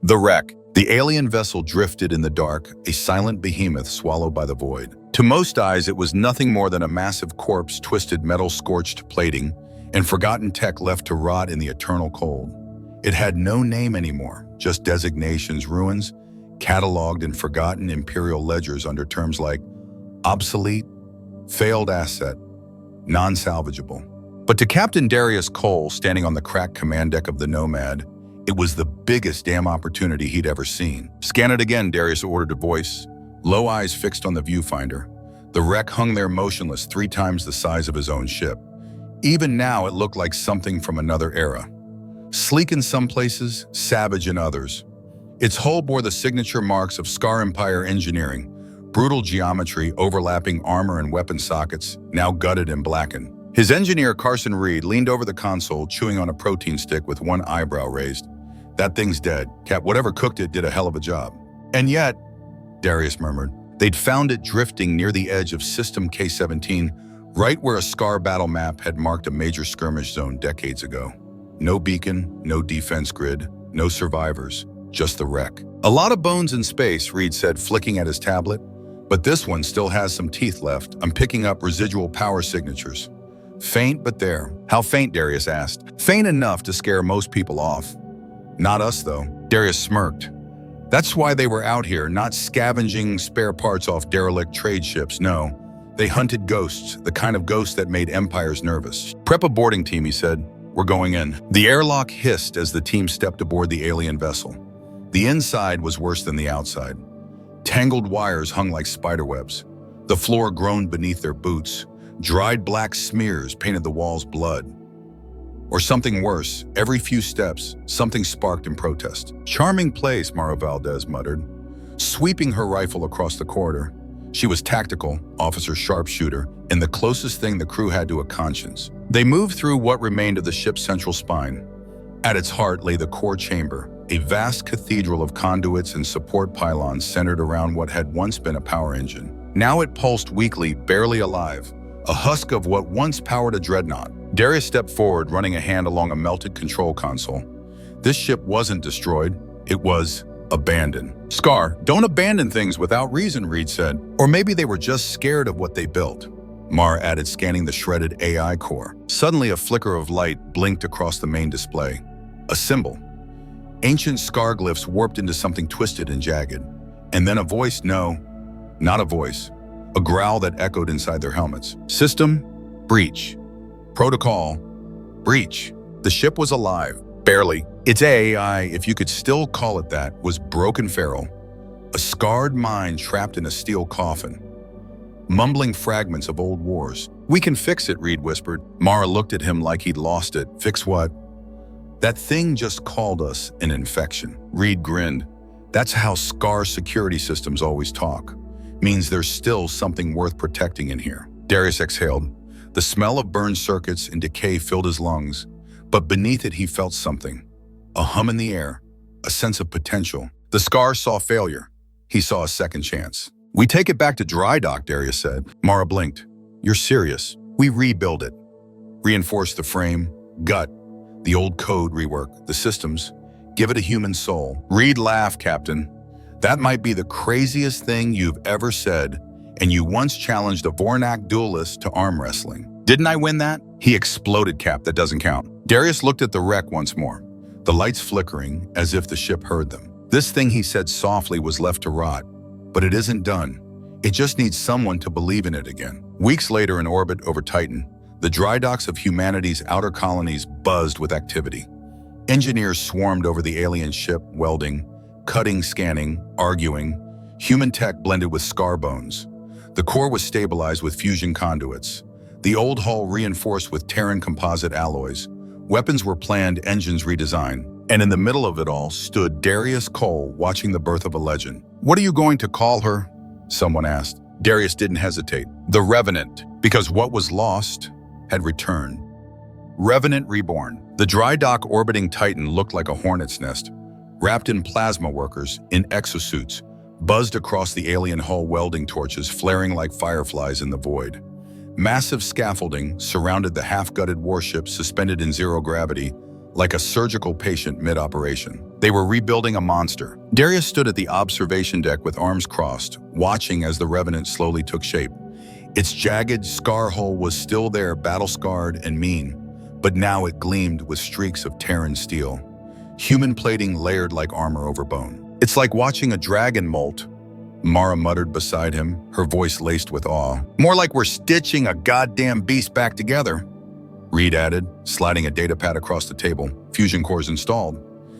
The wreck. The alien vessel drifted in the dark, a silent behemoth swallowed by the void. To most eyes, it was nothing more than a massive corpse, twisted metal-scorched plating, and forgotten tech left to rot in the eternal cold. It had no name anymore, just designations, ruins, cataloged and forgotten imperial ledgers under terms like obsolete, failed asset, non-salvageable. But to Captain Darius Cole, standing on the cracked command deck of the Nomad, it was the biggest damn opportunity he'd ever seen. "Scan it again," Darius ordered a voice, low eyes fixed on the viewfinder. The wreck hung there motionless, 3 times the size of his own ship. Even now, it looked like something from another era. Sleek in some places, savage in others. Its hull bore the signature marks of Scar Empire engineering, brutal geometry, overlapping armor and weapon sockets, now gutted and blackened. His engineer, Carson Reed, leaned over the console, chewing on a protein stick with one eyebrow raised. "That thing's dead. Cap, whatever cooked it did a hell of a job." "And yet," Darius murmured, "they'd found it drifting near the edge of System K-17, right where a Scar battle map had marked a major skirmish zone decades ago. No beacon, no defense grid, no survivors, just the wreck." "A lot of bones in space," Reed said, flicking at his tablet. "But this one still has some teeth left. I'm picking up residual power signatures. Faint, but there." "How faint?" Darius asked. "Faint enough to scare most people off. Not us, though." Darius smirked. "That's why they were out here, not scavenging spare parts off derelict trade ships, no. They hunted ghosts, the kind of ghosts that made empires nervous." "Prep a boarding team," he said. "We're going in." The airlock hissed as the team stepped aboard the alien vessel. The inside was worse than the outside. Tangled wires hung like spiderwebs. The floor groaned beneath their boots. Dried black smears painted the walls blood. Or something worse, every few steps, something sparked in protest. "Charming place," Mara Valdez muttered, sweeping her rifle across the corridor. She was tactical, officer sharpshooter, and the closest thing the crew had to a conscience. They moved through what remained of the ship's central spine. At its heart lay the core chamber, a vast cathedral of conduits and support pylons centered around what had once been a power engine. Now it pulsed weakly, barely alive, a husk of what once powered a dreadnought. Darius stepped forward, running a hand along a melted control console. This ship wasn't destroyed, it was abandoned. "Scar, don't abandon things without reason," Reed said. "Or maybe they were just scared of what they built." Mar added, scanning the shredded AI core. Suddenly a flicker of light blinked across the main display. A symbol. Ancient Scar glyphs warped into something twisted and jagged. And then a voice, no, not a voice. A growl that echoed inside their helmets. "System, breach. Protocol, breach." The ship was alive, barely. Its AI, if you could still call it that, was broken feral. A scarred mind trapped in a steel coffin. Mumbling fragments of old wars. "We can fix it," Reed whispered. Mara looked at him like he'd lost it. "Fix what?" "That thing just called us an infection." Reed grinned. "That's how Scar security systems always talk. Means there's still something worth protecting in here." Darius exhaled. The smell of burned circuits and decay filled his lungs, but beneath it he felt something. A hum in the air, a sense of potential. The Scar saw failure. He saw a second chance. "We take it back to dry dock," Darius said. Mara blinked. "You're serious?" "We rebuild it. Reinforce the frame, gut, the old code rework, the systems. Give it a human soul." Reed laughed, "Captain. That might be the craziest thing you've ever said, and you once challenged a Vornak duelist to arm wrestling. Didn't I win that?" He exploded, "Cap, that doesn't count." Darius looked at the wreck once more, the lights flickering as if the ship heard them. "This thing," he said softly, "was left to rot. But it isn't done. It just needs someone to believe in it again." Weeks later, in orbit over Titan, the dry docks of humanity's outer colonies buzzed with activity. Engineers swarmed over the alien ship, welding, cutting, scanning, arguing. Human tech blended with Scar bones. The core was stabilized with fusion conduits. The old hull reinforced with Terran composite alloys. Weapons were planned, engines redesigned. And in the middle of it all stood Darius Cole, watching the birth of a legend. "What are you going to call her?" someone asked. Darius didn't hesitate. "The Revenant, because what was lost had returned." Revenant reborn. The dry dock orbiting Titan looked like a hornet's nest, wrapped in plasma workers, in exosuits, buzzed across the alien hull, welding torches flaring like fireflies in the void. Massive scaffolding surrounded the half-gutted warship suspended in zero gravity, like a surgical patient mid-operation. They were rebuilding a monster. Darius stood at the observation deck with arms crossed, watching as the Revenant slowly took shape. Its jagged scar hull was still there, battle-scarred and mean, but now it gleamed with streaks of Terran steel. Human plating layered like armor over bone. "It's like watching a dragon molt," Mara muttered beside him, her voice laced with awe. "More like we're stitching a goddamn beast back together," Reed added, sliding a datapad across the table. "Fusion cores installed.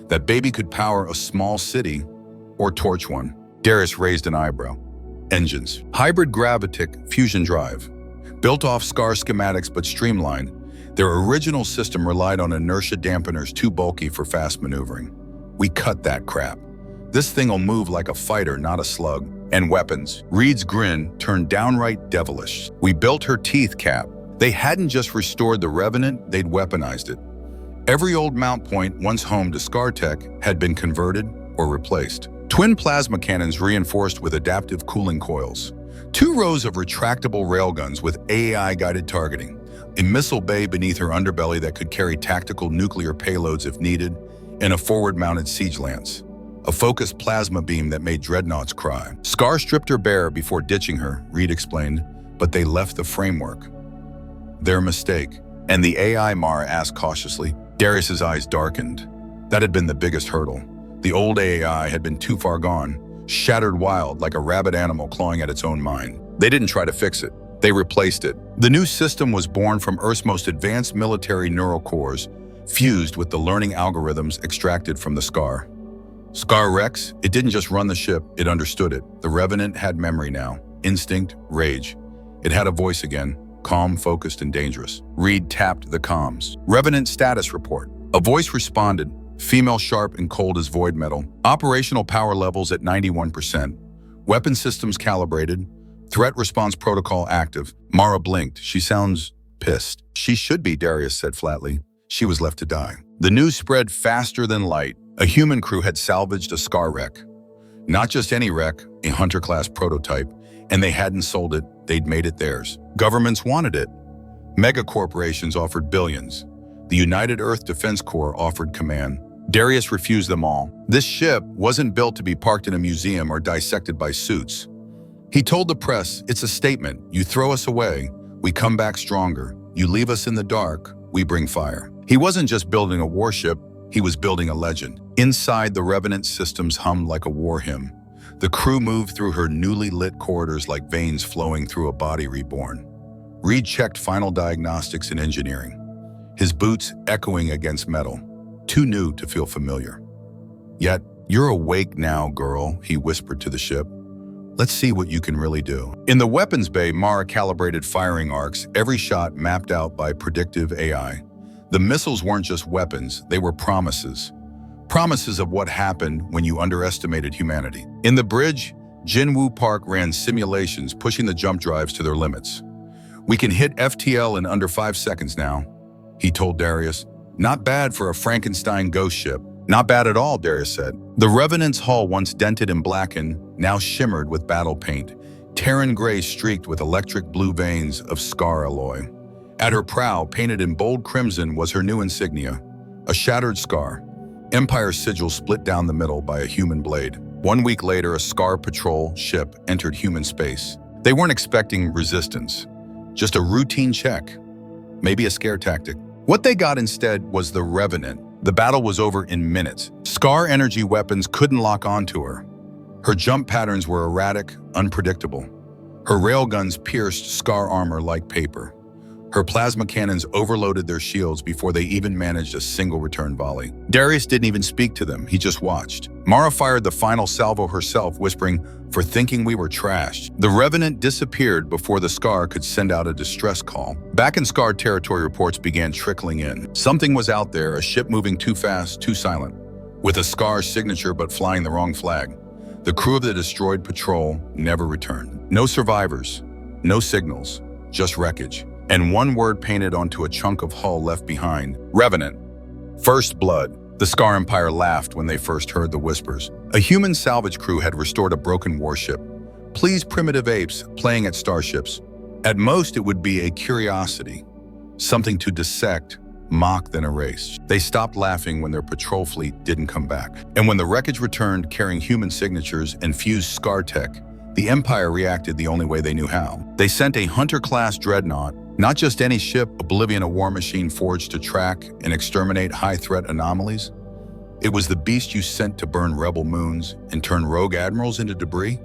That baby could power a small city or torch one." Darius raised an eyebrow. "Engines. Hybrid gravitic fusion drive. Built off SCAR schematics but streamlined. Their original system relied on inertia dampeners too bulky for fast maneuvering. We cut that crap. This thing'll move like a fighter, not a slug. And weapons." Reed's grin turned downright devilish. "We built her teeth, Cap. They hadn't just restored the Revenant, they'd weaponized it. Every old mount point once home to SCAR tech had been converted or replaced. Twin plasma cannons reinforced with adaptive cooling coils. 2 rows of retractable railguns with AI-guided targeting. A missile bay beneath her underbelly that could carry tactical nuclear payloads if needed, and a forward-mounted siege lance. A focused plasma beam that made dreadnoughts cry. SCAR stripped her bare before ditching her, Reed explained, but they left the framework. Their mistake. And the AI, Mara asked cautiously. Darius's eyes darkened. That had been the biggest hurdle. The old AI had been too far gone, shattered wild like a rabid animal clawing at its own mind. They didn't try to fix it. They replaced it. The new system was born from Earth's most advanced military neural cores, fused with the learning algorithms extracted from the SCAR. SCAR Rex, it didn't just run the ship, it understood it. The Revenant had memory now, instinct, rage. It had a voice again, calm, focused, and dangerous. Reed tapped the comms. "Revenant status report." A voice responded, female, sharp and cold as void metal. "Operational power levels at 91%. Weapon systems calibrated. Threat response protocol active." Mara blinked. "She sounds pissed." "She should be," Darius said flatly. She was left to die. The news spread faster than light. A human crew had salvaged a SCAR wreck. Not just any wreck, a Hunter-class prototype, and they hadn't sold it, they'd made it theirs. Governments wanted it. Mega corporations offered billions. The United Earth Defense Corps offered command. Darius refused them all. This ship wasn't built to be parked in a museum or dissected by suits. He told the press, "It's a statement. You throw us away, we come back stronger. You leave us in the dark, we bring fire." He wasn't just building a warship, he was building a legend. Inside, the Revenant systems hummed like a war hymn. The crew moved through her newly lit corridors like veins flowing through a body reborn. Reed checked final diagnostics and engineering, his boots echoing against metal, too new to feel familiar. Yet, "You're awake now, girl," he whispered to the ship. "Let's see what you can really do." In the weapons bay, Mara calibrated firing arcs, every shot mapped out by predictive AI. The missiles weren't just weapons, they were promises. Promises of what happened when you underestimated humanity. In the bridge, Jinwoo Park ran simulations, pushing the jump drives to their limits. "We can hit FTL in under 5 seconds now," he told Darius. "Not bad for a Frankenstein ghost ship." "Not bad at all," Darius said. The Revenant's hull, once dented and blackened, now shimmered with battle paint, Terran gray streaked with electric blue veins of SCAR alloy. At her prow, painted in bold crimson, was her new insignia, a shattered SCAR. Empire sigil split down the middle by a human blade. 1 week later, a SCAR patrol ship entered human space. They weren't expecting resistance, just a routine check, maybe a scare tactic. What they got instead was the Revenant. The battle was over in minutes. SCAR energy weapons couldn't lock onto her. Her jump patterns were erratic, unpredictable. Her railguns pierced SCAR armor like paper. Her plasma cannons overloaded their shields before they even managed a single return volley. Darius didn't even speak to them, he just watched. Mara fired the final salvo herself, whispering, "For thinking we were trashed." The Revenant disappeared before the SCAR could send out a distress call. Back in SCAR territory, reports began trickling in. Something was out there, a ship moving too fast, too silent, with a SCAR signature but flying the wrong flag. The crew of the destroyed patrol never returned. No survivors, no signals, just wreckage. And one word painted onto a chunk of hull left behind: Revenant. First blood. The SCAR Empire laughed when they first heard the whispers. A human salvage crew had restored a broken warship. Please, primitive apes playing at starships. At most, it would be a curiosity, something to dissect mocked then erased. They stopped laughing when their patrol fleet didn't come back. And when the wreckage returned carrying human signatures and fused scar tech, the Empire reacted the only way they knew how. They sent a Hunter-class dreadnought, not just any ship, Oblivion, a war machine forged to track and exterminate high-threat anomalies. It was the beast you sent to burn rebel moons and turn rogue admirals into debris.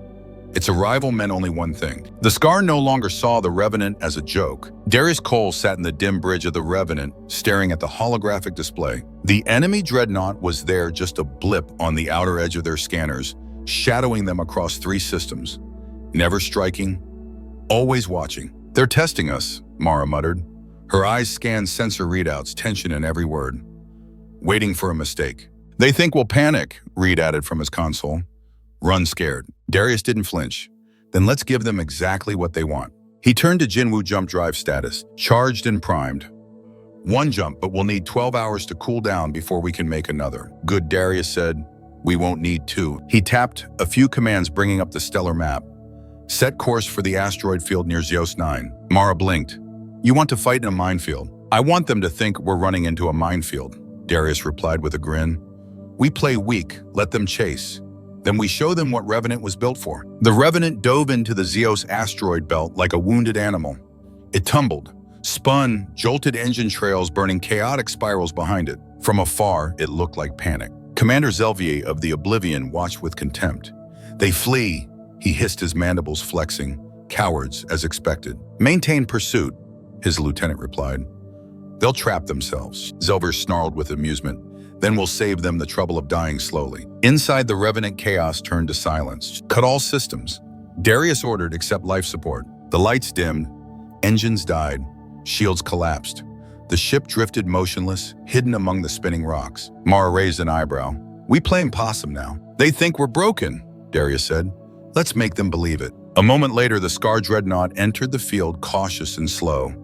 Its arrival meant only one thing. The Scar no longer saw the Revenant as a joke. Darius Cole sat in the dim bridge of the Revenant, staring at the holographic display. The enemy dreadnought was there, just a blip on the outer edge of their scanners, shadowing them across 3 systems. Never striking, always watching. "They're testing us," Mara muttered. Her eyes scanned sensor readouts, tension in every word. "Waiting for a mistake." "They think we'll panic," Reed added from his console. "Run scared." Darius didn't flinch. "Then let's give them exactly what they want." He turned to Jinwoo jump drive status, charged and primed. "1 jump, but we'll need 12 hours to cool down before we can make another." "Good," Darius said. "We won't need 2. He tapped a few commands, bringing up the stellar map. "Set course for the asteroid field near Zeus 9. Mara blinked. "You want to fight in a minefield?" "I want them to think we're running into a minefield," Darius replied with a grin. "We play weak, let them chase. Then we show them what Revenant was built for." The Revenant dove into the Zeus asteroid belt like a wounded animal. It tumbled, spun, jolted engine trails burning chaotic spirals behind it. From afar, it looked like panic. Commander Zelvier of the Oblivion watched with contempt. "They flee," he hissed, his mandibles flexing. "Cowards, as expected." "Maintain pursuit," his lieutenant replied. "They'll trap themselves," Zelvier snarled with amusement. "Then we'll save them the trouble of dying slowly." Inside, the Revenant chaos turned to silence. "Cut all systems," Darius ordered, "except life support." The lights dimmed, engines died, shields collapsed. The ship drifted motionless, hidden among the spinning rocks. Mara raised an eyebrow. "We playing possum now." "They think we're broken," Darius said. "Let's make them believe it." A moment later, the Scar dreadnought entered the field, cautious and slow.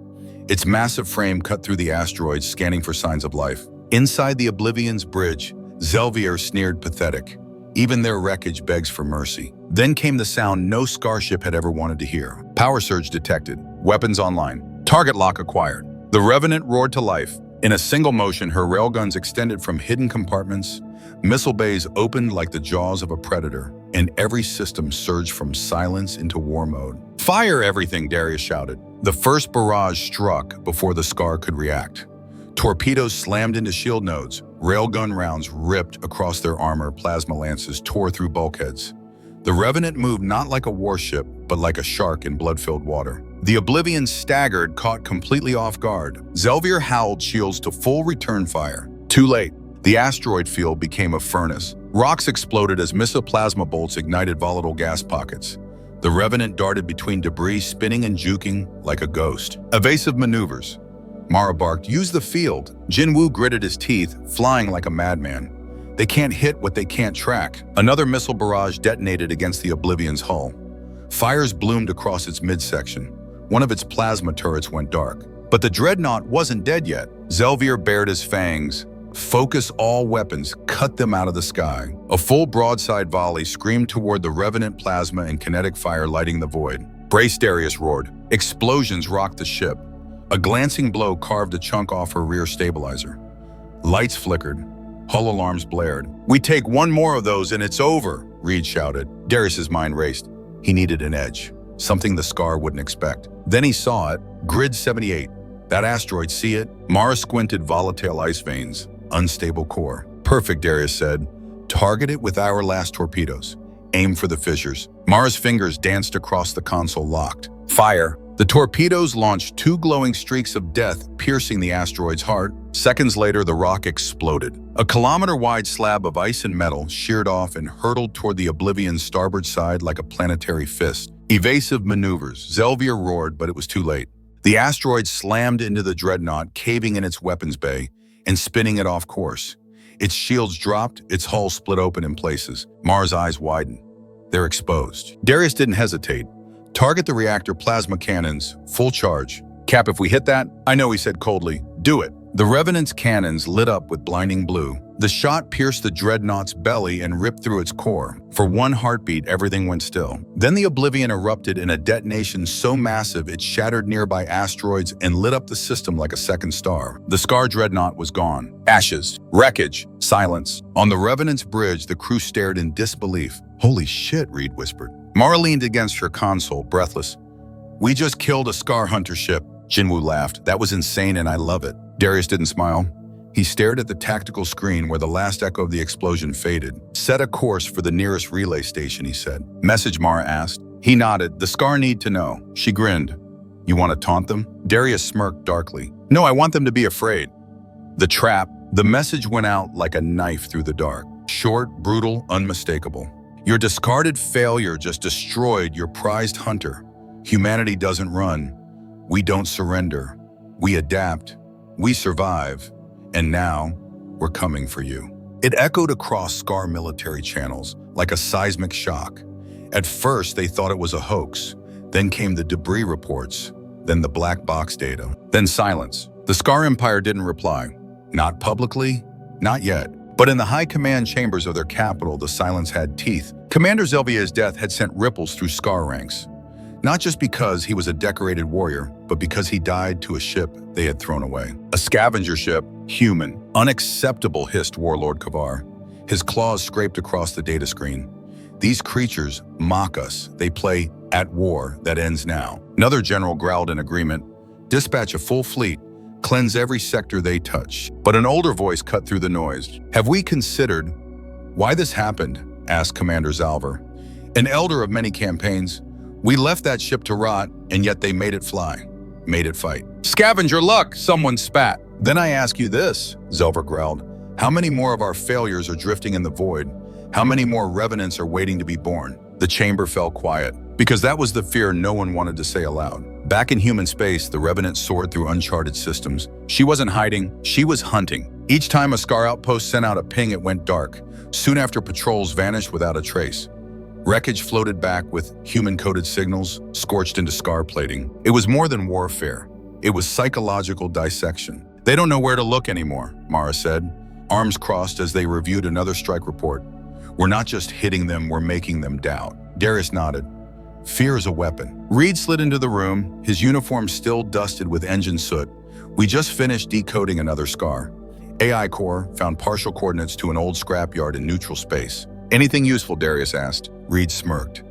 Its massive frame cut through the asteroid, scanning for signs of life. Inside the Oblivion's bridge, Zelvier sneered, pathetic. Even their wreckage begs for mercy. Then came the sound no Scar ship had ever wanted to hear. Power surge detected. Weapons online. Target lock acquired. The Revenant roared to life. In a single motion, her railguns extended from hidden compartments. Missile bays opened like the jaws of a predator, and every system surged from silence into war mode. "Fire everything," Darius shouted. The first barrage struck before the Scar could react. Torpedoes slammed into shield nodes. Railgun rounds ripped across their armor. Plasma lances tore through bulkheads. The Revenant moved not like a warship, but like a shark in blood-filled water. The Oblivion staggered, caught completely off guard. Zelvier howled shields to full return fire. Too late. The asteroid field became a furnace. Rocks exploded as missile plasma bolts ignited volatile gas pockets. The Revenant darted between debris, spinning and juking like a ghost. Evasive maneuvers. Mara barked, "Use the field." Jinwoo gritted his teeth, flying like a madman. They can't hit what they can't track. Another missile barrage detonated against the Oblivion's hull. Fires bloomed across its midsection. One of its plasma turrets went dark. But the dreadnought wasn't dead yet. Zelvier bared his fangs. "Focus all weapons, cut them out of the sky." A full broadside volley screamed toward the Revenant, plasma and kinetic fire lighting the void. "Brace," Darius roared. Explosions rocked the ship. A glancing blow carved a chunk off her rear stabilizer. Lights flickered. Hull alarms blared. "We take one more of those and it's over," Reed shouted. Darius's mind raced. He needed an edge, something the Scar wouldn't expect. Then he saw it. Grid 78. That asteroid, see it? Mara squinted, volatile ice veins. Unstable core. "Perfect," Darius said. "Target it with our last torpedoes. Aim for the fissures." Mara's fingers danced across the console, locked. "Fire." The torpedoes launched 2 glowing streaks of death, piercing the asteroid's heart. Seconds later, the rock exploded. A kilometer-wide slab of ice and metal sheared off and hurtled toward the Oblivion's starboard side like a planetary fist. Evasive maneuvers. Zelvier roared, but it was too late. The asteroid slammed into the dreadnought, caving in its weapons bay and spinning it off course. Its shields dropped, its hull split open in places. Mara's eyes widened. They're exposed. Darius didn't hesitate. "Target the reactor plasma cannons, full charge." "Cap, if we hit that?" "I know," he said coldly. "Do it." The Revenant's cannons lit up with blinding blue. The shot pierced the dreadnought's belly and ripped through its core. For one heartbeat, everything went still. Then the Oblivion erupted in a detonation so massive it shattered nearby asteroids and lit up the system like a second star. The Scar dreadnought was gone. Ashes, wreckage, silence. On the Revenant's bridge, the crew stared in disbelief. "Holy shit," Reed whispered. Mara leaned against her console, breathless. "We just killed a Scar hunter ship." Jinwoo laughed. "That was insane and I love it." Darius didn't smile. He stared at the tactical screen where the last echo of the explosion faded. "Set a course for the nearest relay station," he said. "Message," Mara asked. He nodded. "The Scar need to know." She grinned. "You want to taunt them?" Darius smirked darkly. "No, I want them to be afraid." The trap. The message went out like a knife through the dark. Short, brutal, unmistakable. "Your discarded failure just destroyed your prized hunter. Humanity doesn't run. We don't surrender. We adapt. We survive. And now, we're coming for you." It echoed across Scar military channels like a seismic shock. At first, they thought it was a hoax. Then came the debris reports. Then the black box data. Then silence. The Scar Empire didn't reply. Not publicly, not yet. But in the high command chambers of their capital, the silence had teeth. Commander Zelvia's death had sent ripples through Scar ranks. Not just because he was a decorated warrior, but because he died to a ship they had thrown away. A scavenger ship, human. "Unacceptable," hissed Warlord Kavar. His claws scraped across the data screen. "These creatures mock us. They play at war that ends now." Another general growled in agreement. "Dispatch a full fleet. Cleanse every sector they touch." But an older voice cut through the noise. "Have we considered why this happened?" asked Commander Zalver. An elder of many campaigns. "We left that ship to rot, and yet they made it fly, made it fight." "Scavenger luck," someone spat. "Then I ask you this," Zelver growled. "How many more of our failures are drifting in the void? How many more Revenants are waiting to be born?" The chamber fell quiet, because that was the fear no one wanted to say aloud. Back in human space, the Revenant soared through uncharted systems. She wasn't hiding, she was hunting. Each time a Scar outpost sent out a ping, it went dark. Soon after, patrols vanished without a trace. Wreckage floated back with human-coded signals scorched into Scar plating. It was more than warfare. It was psychological dissection. "They don't know where to look anymore," Mara said, arms crossed as they reviewed another strike report. "We're not just hitting them, we're making them doubt." Darius nodded. "Fear is a weapon." Reed slid into the room, his uniform still dusted with engine soot. "We just finished decoding another Scar. AI core found partial coordinates to an old scrapyard in neutral space." "Anything useful?" Darius asked. Reed smirked.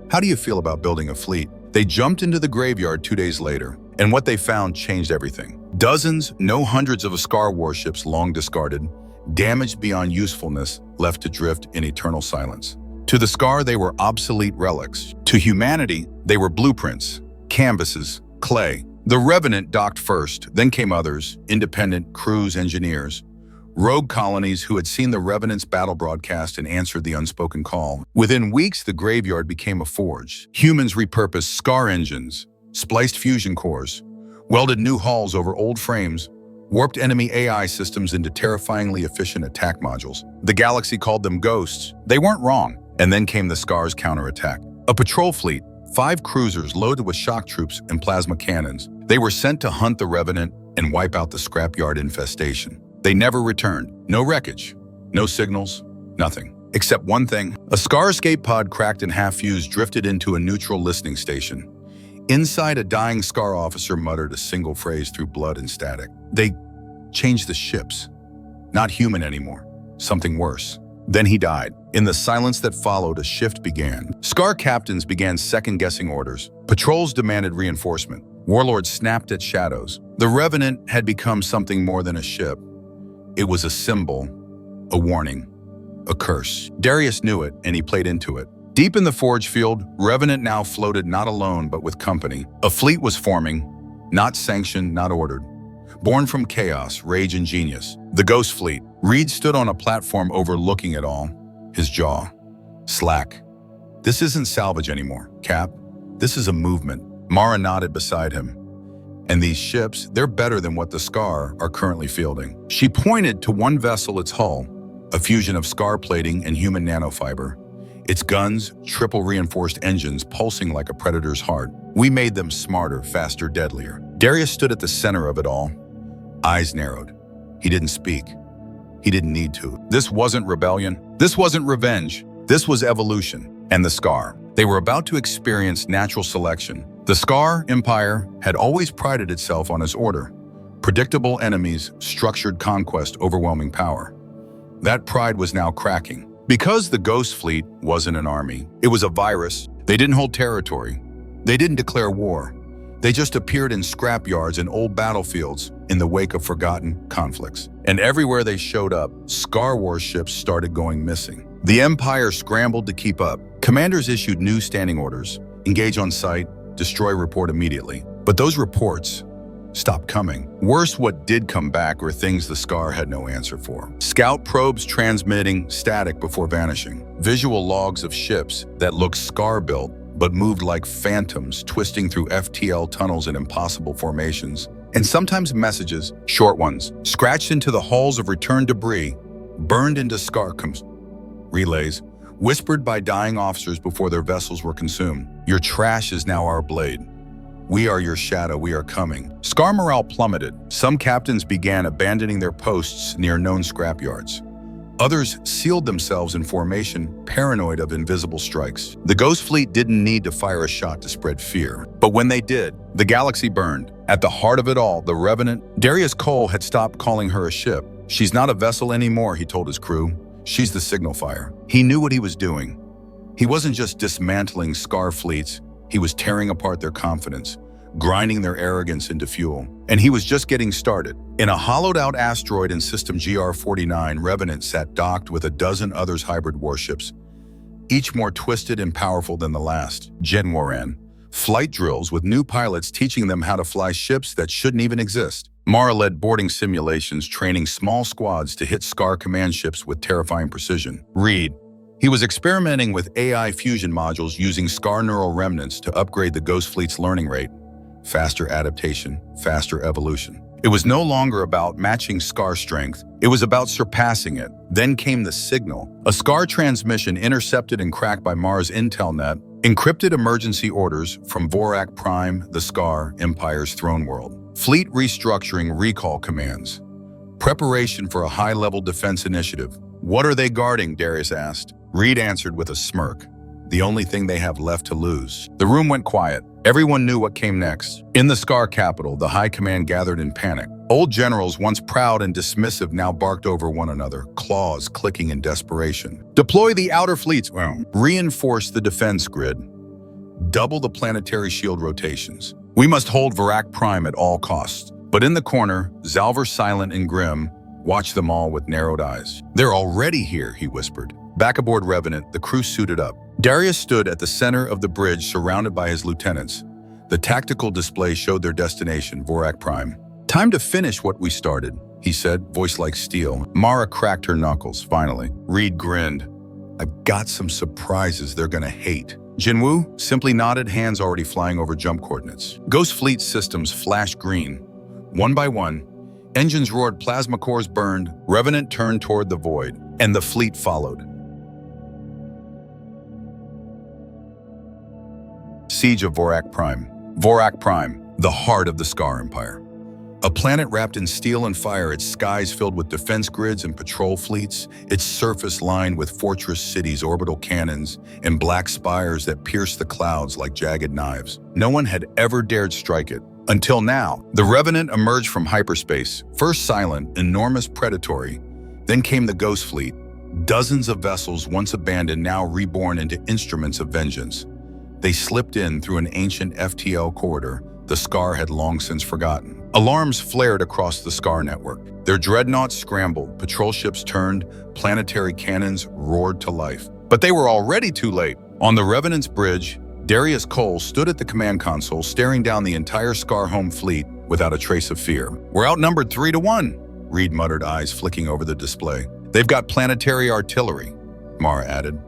"How do you feel about building a fleet?" They jumped into the graveyard 2 days later, and what they found changed everything. Dozens, no hundreds of Scar warships long discarded, damaged beyond usefulness, left to drift in eternal silence. To the Scar, they were obsolete relics. To humanity, they were blueprints, canvases, clay. The Revenant docked first, then came others, independent crews, engineers. Rogue colonies who had seen the Revenant's battle broadcast and answered the unspoken call. Within weeks, the graveyard became a forge. Humans repurposed Scar engines, spliced fusion cores, welded new hulls over old frames, warped enemy AI systems into terrifyingly efficient attack modules. The galaxy called them ghosts. They weren't wrong. And then came the Scar's counterattack. A patrol fleet, 5 cruisers loaded with shock troops and plasma cannons. They were sent to hunt the Revenant and wipe out the scrapyard infestation. They never returned. No wreckage, no signals, nothing. Except one thing. A Scar escape pod cracked in half fused drifted into a neutral listening station. Inside, a dying Scar officer muttered a single phrase through blood and static. "They changed the ships. Not human anymore. Something worse." Then he died. In the silence that followed, a shift began. Scar captains began second-guessing orders. Patrols demanded reinforcement. Warlords snapped at shadows. The Revenant had become something more than a ship. It was a symbol, a warning, a curse. Darius knew it, and he played into it. Deep in the forge field, Revenant now floated not alone, but with company. A fleet was forming, not sanctioned, not ordered. Born from chaos, rage, and genius. The Ghost Fleet. Reed stood on a platform overlooking it all, his jaw slack. "This isn't salvage anymore, Cap. This is a movement." Mara nodded beside him. "And these ships, they're better than what the Scar are currently fielding." She pointed to one vessel, its hull, a fusion of Scar plating and human nanofiber. Its guns, triple reinforced engines pulsing like a predator's heart. "We made them smarter, faster, deadlier." Darius stood at the center of it all. Eyes narrowed. He didn't speak. He didn't need to. This wasn't rebellion. This wasn't revenge. This was evolution. And the Scar. They were about to experience natural selection. The Scar Empire had always prided itself on its order. Predictable enemies, structured conquest, overwhelming power. That pride was now cracking. Because the Ghost Fleet wasn't an army, it was a virus. They didn't hold territory. They didn't declare war. They just appeared in scrapyards and old battlefields in the wake of forgotten conflicts. And everywhere they showed up, Scar warships started going missing. The Empire scrambled to keep up. Commanders issued new standing orders: engage on site, destroy report immediately. But those reports stopped coming. Worse, what did come back were things the Scar had no answer for. Scout probes transmitting static before vanishing. Visual logs of ships that looked Scar-built but moved like phantoms, twisting through FTL tunnels in impossible formations. And sometimes messages, short ones, scratched into the hulls of returned debris, burned into Scar relays, whispered by dying officers before their vessels were consumed. Your trash is now our blade. We are your shadow, we are coming. Scar morale plummeted. Some captains began abandoning their posts near known scrapyards. Others sealed themselves in formation, paranoid of invisible strikes. The Ghost Fleet didn't need to fire a shot to spread fear. But when they did, the galaxy burned. At the heart of it all, the Revenant. Darius Cole had stopped calling her a ship. She's not a vessel anymore, he told his crew. She's the signal fire. He knew what he was doing. He wasn't just dismantling Scar fleets, he was tearing apart their confidence, grinding their arrogance into fuel. And he was just getting started. In a hollowed-out asteroid in System GR-49, Revenant sat docked with a dozen others hybrid warships, each more twisted and powerful than the last. Genwaran, flight drills with new pilots teaching them how to fly ships that shouldn't even exist. Mara led boarding simulations, training small squads to hit Scar command ships with terrifying precision. Reed, he was experimenting with AI fusion modules using Scar neural remnants to upgrade the Ghost Fleet's learning rate. Faster adaptation, faster evolution. It was no longer about matching Scar strength, it was about surpassing it. Then came the signal. A Scar transmission intercepted and cracked by Mars Intel net, encrypted emergency orders from Vorak Prime, the Scar Empire's throne world. Fleet restructuring recall commands. Preparation for a high-level defense initiative. What are they guarding? Darius asked. Reed answered with a smirk. The only thing they have left to lose. The room went quiet. Everyone knew what came next. In the Scar capital, the high command gathered in panic. Old generals, once proud and dismissive, now barked over one another, claws clicking in desperation. Deploy the outer fleets. Reinforce the defense grid. Double the planetary shield rotations. We must hold Vorak Prime at all costs. But in the corner, Zalver, silent and grim, watched them all with narrowed eyes. They're already here, he whispered. Back aboard Revenant, the crew suited up. Darius stood at the center of the bridge, surrounded by his lieutenants. The tactical display showed their destination, Vorak Prime. Time to finish what we started, he said, voice like steel. Mara cracked her knuckles, finally. Reed grinned. I've got some surprises they're gonna hate. Jinwoo simply nodded, hands already flying over jump coordinates. Ghost Fleet systems flashed green. One by one, engines roared, plasma cores burned, Revenant turned toward the void, and the fleet followed. Siege of Vorak Prime. Vorak Prime, the heart of the Scar Empire. A planet wrapped in steel and fire, its skies filled with defense grids and patrol fleets, its surface lined with fortress cities, orbital cannons, and black spires that pierced the clouds like jagged knives. No one had ever dared strike it. Until now, the Revenant emerged from hyperspace, first silent, enormous, predatory. Then came the Ghost Fleet, dozens of vessels once abandoned, now reborn into instruments of vengeance. They slipped in through an ancient FTL corridor the Scar had long since forgotten. Alarms flared across the Scar network. Their dreadnoughts scrambled, patrol ships turned, planetary cannons roared to life. But they were already too late. On the Revenant's bridge, Darius Cole stood at the command console, staring down the entire Scar home fleet without a trace of fear. We're outnumbered 3-1, Reed muttered, eyes flicking over the display. They've got planetary artillery, Mara added.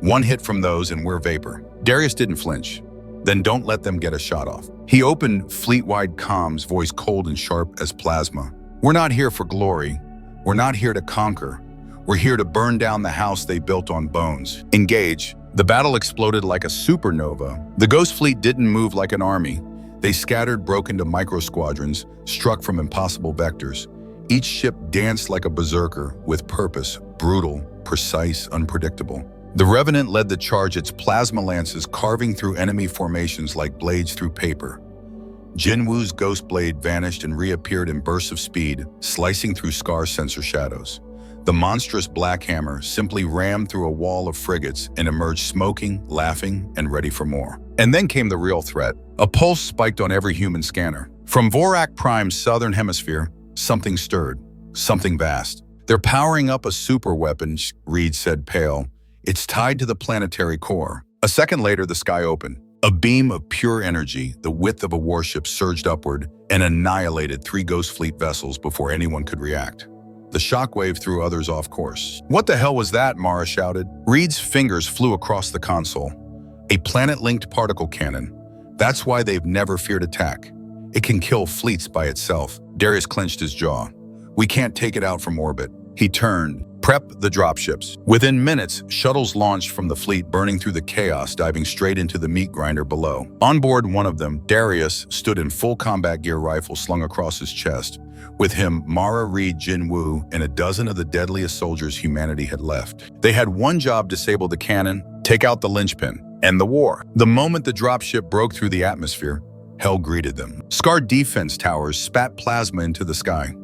One hit from those and we're vapor. Darius didn't flinch. Then don't let them get a shot off. He opened fleet-wide comms, voice cold and sharp as plasma. We're not here for glory. We're not here to conquer. We're here to burn down the house they built on bones. Engage. The battle exploded like a supernova. The Ghost Fleet didn't move like an army. They scattered, broke into micro-squadrons, struck from impossible vectors. Each ship danced like a berserker, with purpose, brutal, precise, unpredictable. The Revenant led the charge, its plasma lances carving through enemy formations like blades through paper. Jinwoo's ghost blade vanished and reappeared in bursts of speed, slicing through Scar's sensor shadows. The monstrous black hammer simply rammed through a wall of frigates and emerged smoking, laughing, and ready for more. And then came the real threat. A pulse spiked on every human scanner. From Vorak Prime's southern hemisphere, something stirred, something vast. They're powering up a super weapon, Reed said, pale. It's tied to the planetary core. A second later, the sky opened. A beam of pure energy, the width of a warship, surged upward and annihilated 3 Ghost Fleet vessels before anyone could react. The shockwave threw others off course. What the hell was that? Mara shouted. Reed's fingers flew across the console. A planet-linked particle cannon. That's why they've never feared attack. It can kill fleets by itself. Darius clenched his jaw. We can't take it out from orbit. He turned. Prep the dropships. Within minutes, shuttles launched from the fleet, burning through the chaos, diving straight into the meat grinder below. On board one of them, Darius stood in full combat gear, rifle slung across his chest. With him, Mara, Reed, Jinwoo, and a dozen of the deadliest soldiers humanity had left. They had one job: disable the cannon, take out the linchpin, end the war. The moment the dropship broke through the atmosphere, hell greeted them. Scarred defense towers spat plasma into the sky.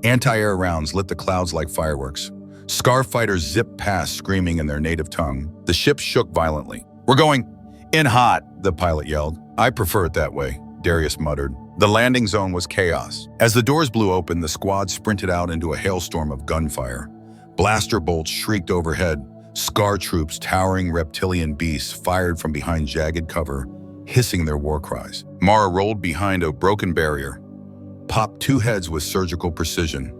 Anti-air rounds lit the clouds like fireworks. Scar fighters zipped past, screaming in their native tongue. The ship shook violently. We're going in hot, the pilot yelled. I prefer it that way, Darius muttered. The landing zone was chaos. As the doors blew open, the squad sprinted out into a hailstorm of gunfire. Blaster bolts shrieked overhead. Scar troops, towering reptilian beasts, fired from behind jagged cover, hissing their war cries. Mara rolled behind a broken barrier, popped 2 heads with surgical precision.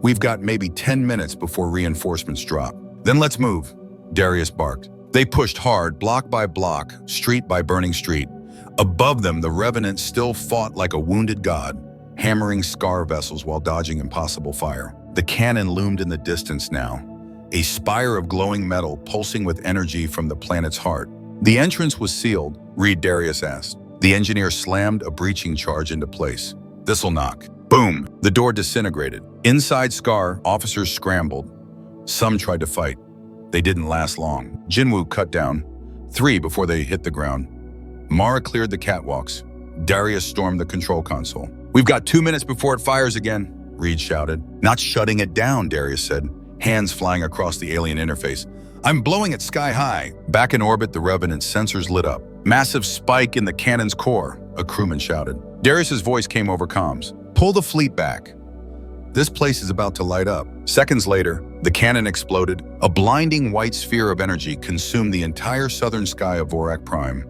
We've got maybe 10 minutes before reinforcements drop. Then let's move, Darius barked. They pushed hard, block by block, street by burning street. Above them, the Revenant still fought like a wounded god, hammering Scar vessels while dodging impossible fire. The cannon loomed in the distance now, a spire of glowing metal pulsing with energy from the planet's heart. The entrance was sealed, Reed Darius asked. The engineer slammed a breaching charge into place. This'll knock. Boom! The door disintegrated. Inside Scar, officers scrambled. Some tried to fight. They didn't last long. Jinwoo cut down 3 before they hit the ground. Mara cleared the catwalks. Darius stormed the control console. We've got 2 minutes before it fires again, Reed shouted. Not shutting it down, Darius said, hands flying across the alien interface. I'm blowing it sky high. Back in orbit, the Revenant's sensors lit up. Massive spike in the cannon's core, a crewman shouted. Darius's voice came over comms. Pull the fleet back. This place is about to light up. Seconds later, the cannon exploded. A blinding white sphere of energy consumed the entire southern sky of Vorak Prime.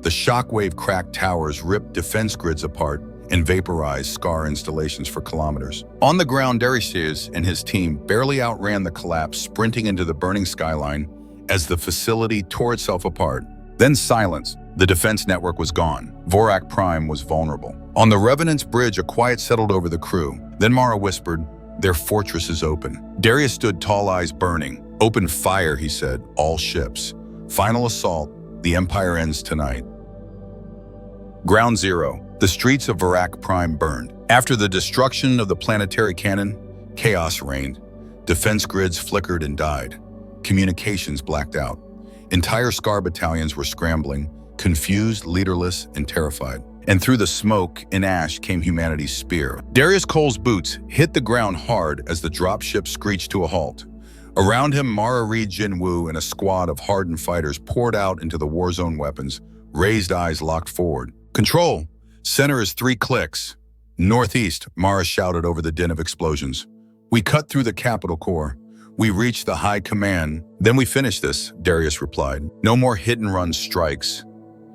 The shockwave cracked towers, ripped defense grids apart, and vaporized Scar installations for kilometers. On the ground, Darius and his team barely outran the collapse, sprinting into the burning skyline as the facility tore itself apart. Then silence. The defense network was gone. Vorak Prime was vulnerable. On the Revenant's bridge, a quiet settled over the crew. Then Mara whispered, their fortress is open. Darius stood, tall eyes burning. Open fire, he said, all ships. Final assault. The Empire ends tonight. Ground Zero. The streets of Vorak Prime burned. After the destruction of the planetary cannon, chaos reigned. Defense grids flickered and died. Communications blacked out. Entire Scar battalions were scrambling, confused, leaderless, and terrified. And through the smoke and ash came humanity's spear. Darius Cole's boots hit the ground hard as the dropship screeched to a halt. Around him, Mara, Reed, Jinwoo, and a squad of hardened fighters poured out into the war zone weapons, raised eyes locked forward. Control! Center is 3 clicks. Northeast, Mara shouted over the din of explosions. We cut through the capital core. We reached the high command. Then we finish this, Darius replied. No more hit-and-run strikes.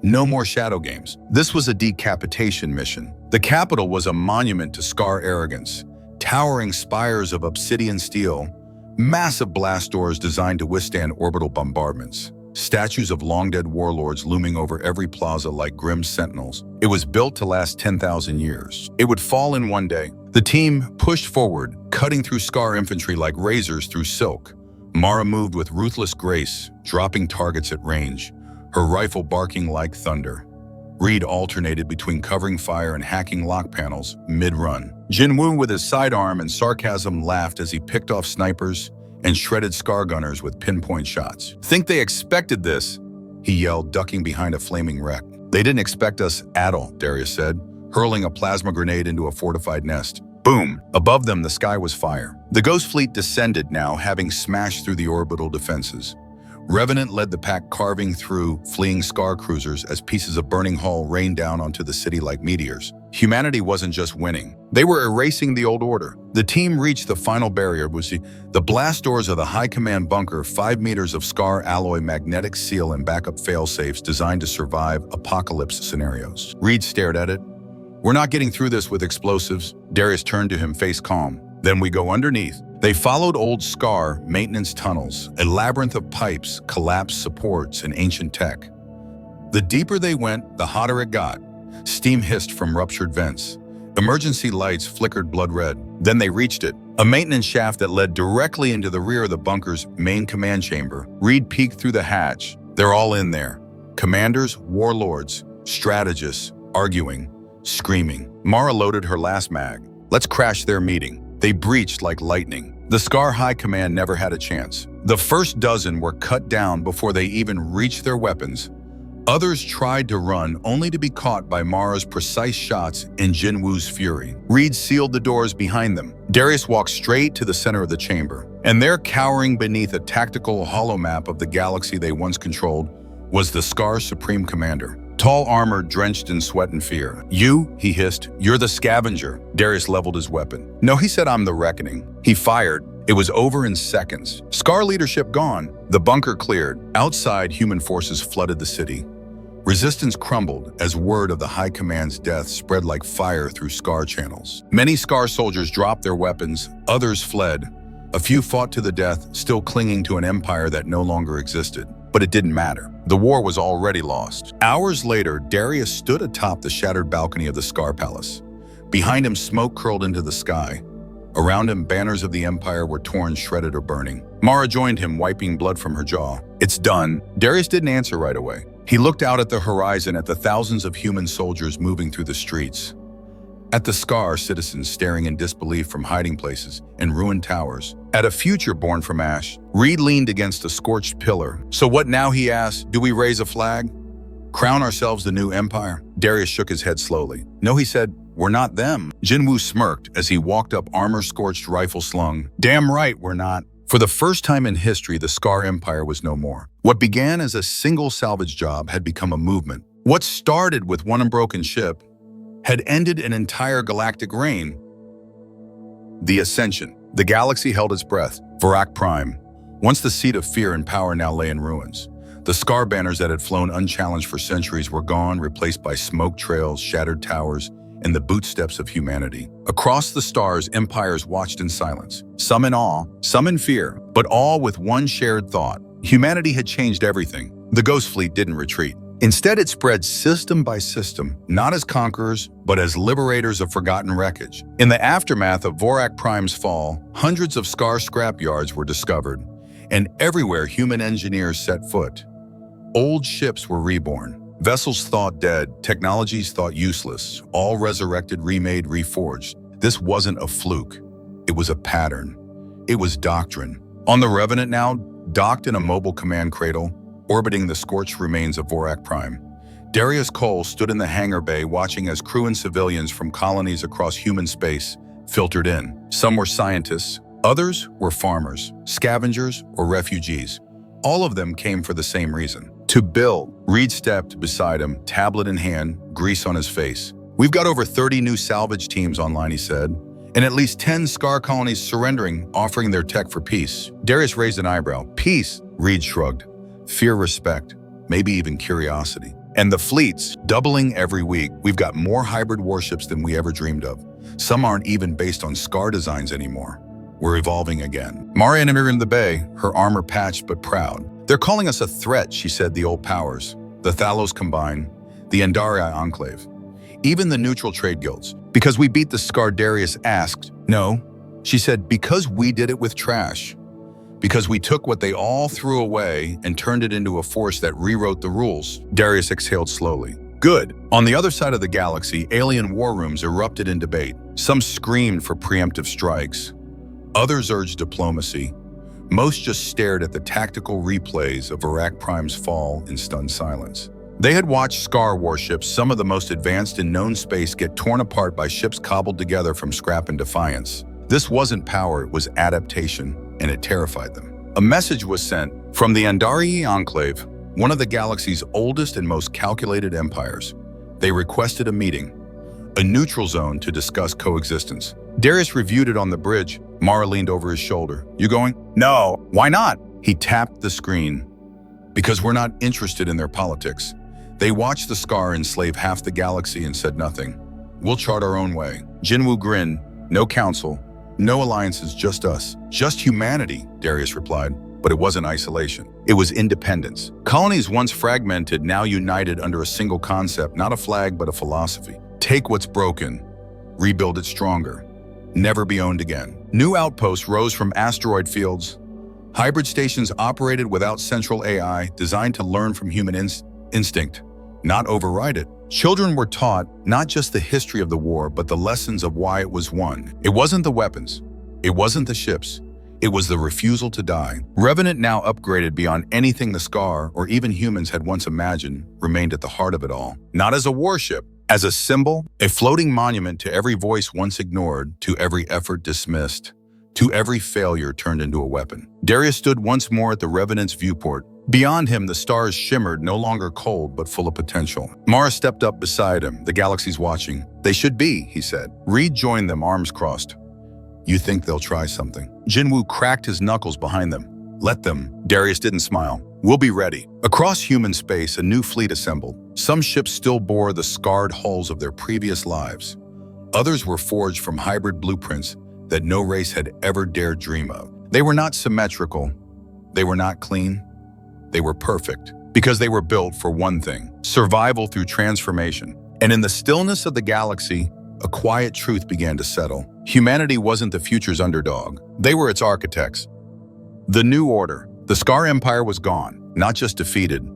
No more shadow games. This was a decapitation mission. The capital was a monument to Scar arrogance. Towering spires of obsidian steel, massive blast doors designed to withstand orbital bombardments. Statues of long-dead warlords looming over every plaza like grim sentinels. It was built to last 10,000 years. It would fall in one day. The team pushed forward, cutting through Scar infantry like razors through silk. Mara moved with ruthless grace, dropping targets at range, her rifle barking like thunder. Reed alternated between covering fire and hacking lock panels mid-run. Jinwoo, with his sidearm and sarcasm, laughed as he picked off snipers and shredded Scar gunners with pinpoint shots. "Think they expected this?" he yelled, ducking behind a flaming wreck. "They didn't expect us at all," Darius said, hurling a plasma grenade into a fortified nest. Boom! Above them, the sky was fire. The Ghost Fleet descended now, having smashed through the orbital defenses. Revenant led the pack, carving through fleeing Scar cruisers as pieces of burning hull rained down onto the city like meteors. Humanity wasn't just winning. They were erasing the old order. The team reached the final barrier, which was the blast doors of the High Command bunker, 5 meters of Scar alloy magnetic seal and backup failsafes designed to survive apocalypse scenarios. Reed stared at it. "We're not getting through this with explosives." Darius turned to him, face calm. "Then we go underneath." They followed old Scar maintenance tunnels, a labyrinth of pipes, collapsed supports, and ancient tech. The deeper they went, the hotter it got. Steam hissed from ruptured vents. Emergency lights flickered blood red. Then they reached it, a maintenance shaft that led directly into the rear of the bunker's main command chamber. Reed peeked through the hatch. They're all in there. Commanders, warlords, strategists, arguing, screaming. Mara loaded her last mag. "Let's crash their meeting." They breached like lightning. The Scar High Command never had a chance. The first dozen were cut down before they even reached their weapons. Others tried to run, only to be caught by Mara's precise shots and Jinwoo's fury. Reed sealed the doors behind them. Darius walked straight to the center of the chamber. And there, cowering beneath a tactical holomap of the galaxy they once controlled, was the Scar's Supreme Commander. Tall armor drenched in sweat and fear. "You," he hissed, "you're the scavenger." Darius leveled his weapon. "No," he said, "I'm the reckoning." He fired. It was over in seconds. Scar leadership gone. The bunker cleared. Outside, human forces flooded the city. Resistance crumbled as word of the High Command's death spread like fire through Scar channels. Many Scar soldiers dropped their weapons. Others fled. A few fought to the death, still clinging to an empire that no longer existed. But it didn't matter. The war was already lost. Hours later, Darius stood atop the shattered balcony of the Scar Palace. Behind him, smoke curled into the sky. Around him, banners of the Empire were torn, shredded, or burning. Mara joined him, wiping blood from her jaw. "It's done." Darius didn't answer right away. He looked out at the horizon, at the thousands of human soldiers moving through the streets. At the Scar citizens staring in disbelief from hiding places and ruined towers. At a future born from ash. Reed leaned against a scorched pillar. "So what now?" he asked. "Do we raise a flag? Crown ourselves the new empire?" Darius shook his head slowly. "No," he said, "we're not them." Jinwoo smirked as he walked up, armor-scorched, rifle slung. "Damn right we're not." For the first time in history, the Scar Empire was no more. What began as a single salvage job had become a movement. What started with one unbroken ship had ended an entire galactic reign. The Ascension. The galaxy held its breath. Vorak Prime. Once the seat of fear and power now lay in ruins. The Scar banners that had flown unchallenged for centuries were gone, replaced by smoke trails, shattered towers, and the bootsteps of humanity. Across the stars, empires watched in silence. Some in awe, some in fear, but all with one shared thought. Humanity had changed everything. The Ghost Fleet didn't retreat. Instead, it spread system by system, not as conquerors, but as liberators of forgotten wreckage. In the aftermath of Vorak Prime's fall, hundreds of Scar scrapyards were discovered, and everywhere human engineers set foot. Old ships were reborn. Vessels thought dead, technologies thought useless, all resurrected, remade, reforged. This wasn't a fluke. It was a pattern. It was doctrine. On the Revenant now, docked in a mobile command cradle, orbiting the scorched remains of Vorak Prime, Darius Cole stood in the hangar bay watching as crew and civilians from colonies across human space filtered in. Some were scientists, others were farmers, scavengers, or refugees. All of them came for the same reason: to build. Reed stepped beside him, tablet in hand, grease on his face. "We've got over 30 new salvage teams online," he said, "and at least 10 Scar colonies surrendering, offering their tech for peace." Darius raised an eyebrow. "Peace?" Reed shrugged. "Fear, respect, maybe even curiosity. And the fleets, doubling every week. We've got more hybrid warships than we ever dreamed of. Some aren't even based on Scar designs anymore. We're evolving again." Mara entered in the bay, her armor patched but proud. "They're calling us a threat," she said. "The old powers, the Thalos Combine, the Andarii Enclave, even the neutral trade guilds. Because we beat the Scar?" Darius asked. "No," she said, "because we did it with trash. Because we took what they all threw away and turned it into a force that rewrote the rules." Darius exhaled slowly. Good. On the other side of the galaxy, alien war rooms erupted in debate. Some screamed for preemptive strikes. Others urged diplomacy. Most just stared at the tactical replays of Iraq Prime's fall in stunned silence. They had watched Scar warships, some of the most advanced in known space, get torn apart by ships cobbled together from scrap and defiance. This wasn't power, it was adaptation, and it terrified them. A message was sent from the Andari Enclave, one of the galaxy's oldest and most calculated empires. They requested a meeting, a neutral zone to discuss coexistence. Darius reviewed it on the bridge. Mara leaned over his shoulder. You going? No. Why not? He tapped the screen. Because we're not interested in their politics. They watched the Scar enslave half the galaxy and said nothing. We'll chart our own way. Jinwoo grinned. No council, no alliances, just us. Just humanity, Darius replied. But it wasn't isolation. It was independence. Colonies once fragmented, now united under a single concept, not a flag, but a philosophy. Take what's broken, rebuild it stronger, never be owned again. New outposts rose from asteroid fields. Hybrid stations operated without central AI, designed to learn from human instinct, not override it. Children were taught not just the history of the war, but the lessons of why it was won. It wasn't the weapons. It wasn't the ships. It was the refusal to die. Revenant, now upgraded beyond anything the Scar or even humans had once imagined, remained at the heart of it all. Not as a warship, as a symbol, a floating monument to every voice once ignored, to every effort dismissed, to every failure turned into a weapon. Darius stood once more at the Revenant's viewport. Beyond him, the stars shimmered, no longer cold, but full of potential. Mara stepped up beside him. The galaxy's watching. They should be, he said. Reed joined them, arms crossed. You think they'll try something? Jinwoo cracked his knuckles behind them. Let them. Darius didn't smile. We'll be ready. Across human space, a new fleet assembled. Some ships still bore the scarred hulls of their previous lives. Others were forged from hybrid blueprints that no race had ever dared dream of. They were not symmetrical. They were not clean. They were perfect, because they were built for one thing: survival through transformation. And in the stillness of the galaxy, a quiet truth began to settle. Humanity wasn't the future's underdog. They were its architects. The new order. The Scar Empire was gone, not just defeated,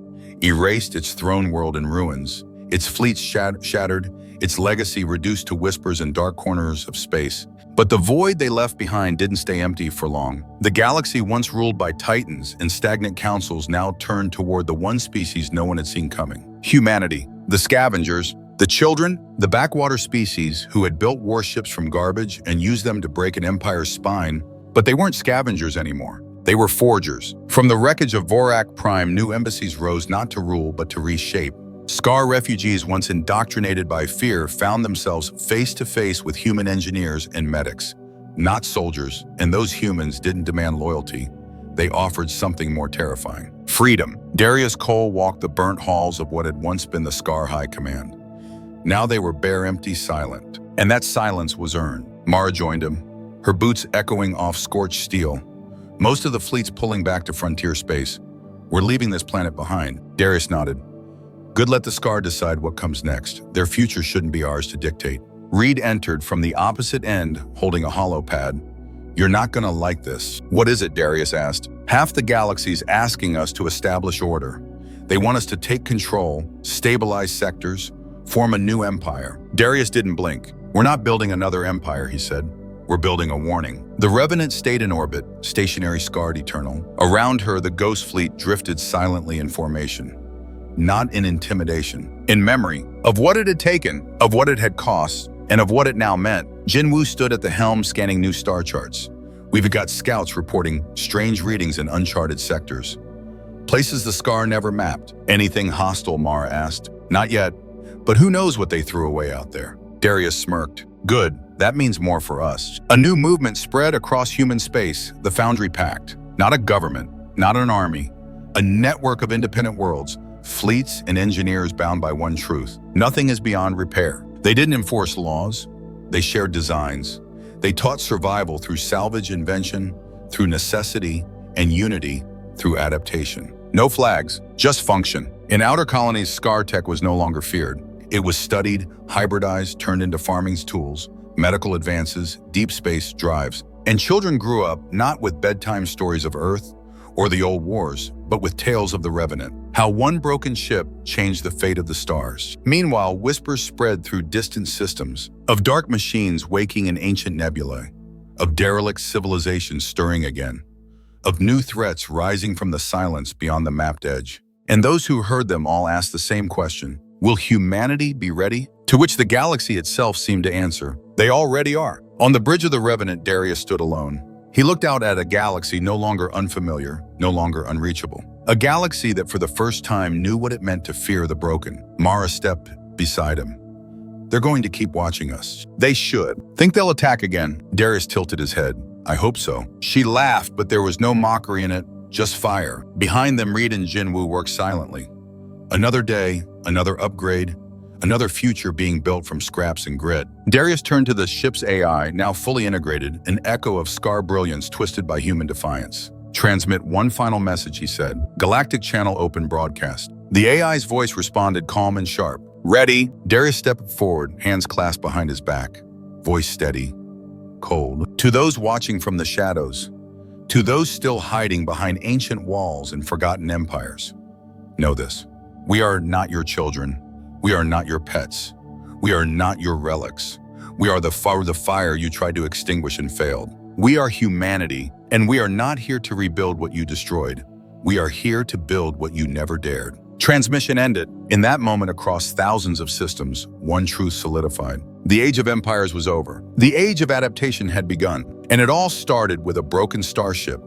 erased, its throne world in ruins, its fleets shattered, its legacy reduced to whispers in dark corners of space. But the void they left behind didn't stay empty for long. The galaxy, once ruled by titans and stagnant councils, now turned toward the one species no one had seen coming: humanity. The scavengers, the children, the backwater species who had built warships from garbage and used them to break an empire's spine. But they weren't scavengers anymore. They were forgers. From the wreckage of Vorak Prime, new embassies rose not to rule, but to reshape. Scar refugees, once indoctrinated by fear, found themselves face to face with human engineers and medics, not soldiers, and those humans didn't demand loyalty. They offered something more terrifying: freedom. Darius Cole walked the burnt halls of what had once been the Scar High Command. Now they were bare, empty, silent. And that silence was earned. Mara joined him, her boots echoing off scorched steel. Most of the fleet's pulling back to frontier space. We're leaving this planet behind. Darius nodded. Good, let the Scar decide what comes next. Their future shouldn't be ours to dictate. Reed entered from the opposite end, holding a hollow pad. You're not gonna like this. What is it? Darius asked. Half the galaxy's asking us to establish order. They want us to take control, stabilize sectors, form a new empire. Darius didn't blink. We're not building another empire, he said. We're building a warning. The Revenant stayed in orbit, stationary, scarred, eternal. Around her, the ghost fleet drifted silently in formation. Not in intimidation, in memory of what it had taken, of what it had cost, and of what it now meant. Jinwoo stood at the helm, scanning new star charts. We've got scouts reporting strange readings in uncharted sectors. Places the Scar never mapped. Anything hostile? Mara asked. Not yet, but who knows what they threw away out there? Darius smirked. Good, that means more for us. A new movement spread across human space, the Foundry Pact. Not a government, not an army, a network of independent worlds, fleets and engineers bound by one truth: nothing is beyond repair. They didn't enforce laws, they shared designs. They taught survival through salvage invention, through necessity, and unity through adaptation. No flags, just function. In outer colonies, Scar tech was no longer feared. It was studied, hybridized, turned into farming's tools, medical advances, deep space drives. And children grew up not with bedtime stories of Earth or the old wars, but with tales of the Revenant. How one broken ship changed the fate of the stars. Meanwhile, whispers spread through distant systems of dark machines waking in ancient nebulae, of derelict civilizations stirring again, of new threats rising from the silence beyond the mapped edge. And those who heard them all asked the same question: will humanity be ready? To which the galaxy itself seemed to answer: they already are. On the bridge of the Revenant, Darius stood alone. He looked out at a galaxy no longer unfamiliar, no longer unreachable. A galaxy that for the first time knew what it meant to fear the broken. Mara stepped beside him. They're going to keep watching us. They should. Think they'll attack again? Darius tilted his head. I hope so. She laughed, but there was no mockery in it, just fire. Behind them, Reed and Jinwoo worked silently. Another day, another upgrade, another future being built from scraps and grit. Darius turned to the ship's AI, now fully integrated, an echo of scar brilliance twisted by human defiance. Transmit one final message, he said. Galactic channel open broadcast. The AI's voice responded calm and sharp. Ready? Darius stepped forward, hands clasped behind his back. Voice steady, cold. To those watching from the shadows, to those still hiding behind ancient walls and forgotten empires, know this. We are not your children. We are not your pets. We are not your relics. We are the fire you tried to extinguish and failed. We are humanity, and we are not here to rebuild what you destroyed. We are here to build what you never dared. Transmission ended. In that moment, across thousands of systems, one truth solidified. The age of empires was over. The age of adaptation had begun. And it all started with a broken starship,